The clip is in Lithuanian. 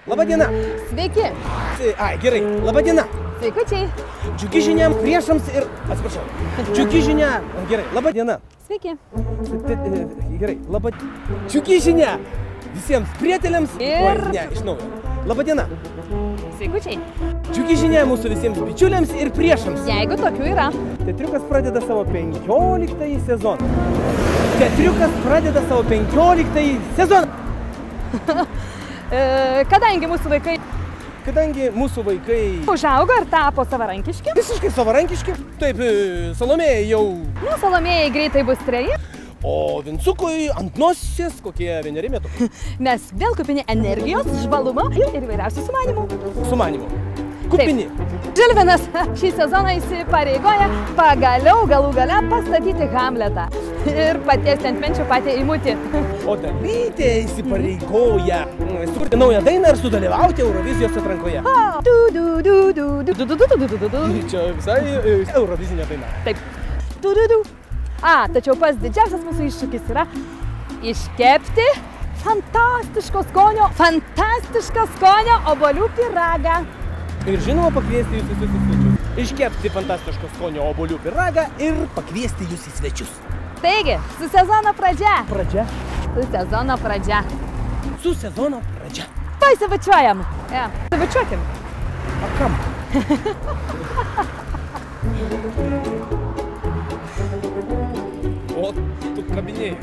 Labadiena. Sveiki. Ai, gerai. Labadiena. Sveikučiai. Džiugi žinia priešams ir... Atsiprašau. Džiugi žinia... Gerai. Labadiena. Sveiki. Gerai. Džiugi žinia visiems prieteliams... Ir... Oi, ne, iš naujo. Labadiena. Sveikučiai. Džiugi žinia mūsų visiems bičiuliams ir priešams. Jeigu tokių yra. Teatriukas pradeda savo 15-ąjį sezoną. Teatriukas pradeda savo 15-ąjį sezoną. Kadangi mūsų vaikai Užaugo ir tapo savarankiški. Visiškai savarankiški. Taip, Salomėja jau... Nu, Salomėjai greitai bus 3. O Vincukui ant nosies kokie 1 metai. Nes vėl kupini energijos, žvalumo ir įvairiausių sumanimų. Sumanimų. Kupini. Žilvinas šį sezoną įsipareigoja pagaliau galų gale pastatyti Hamletą. Ir paties ant menčių patį įmutį. O Dalytė įsipareigoja sukurti naują dainą ir sudalyvauti Eurovizijos atrankoje. Čia visai Eurovizinė daina. Taip. Tačiau pats didžiausias mūsų iššūkis yra iškepti fantastiško skonio obuolių pyragą. Ir žinoma, pakviesti jūs į svečius. Iškepti fantastiško skonio obuolių pyragą ir pakviesti jūs į svečius. Taigi, su sezono pradžia. Su sezono pradžia. Pasivačiuojam. Pasivačiuokim. A kam? O, tu kabinėjai.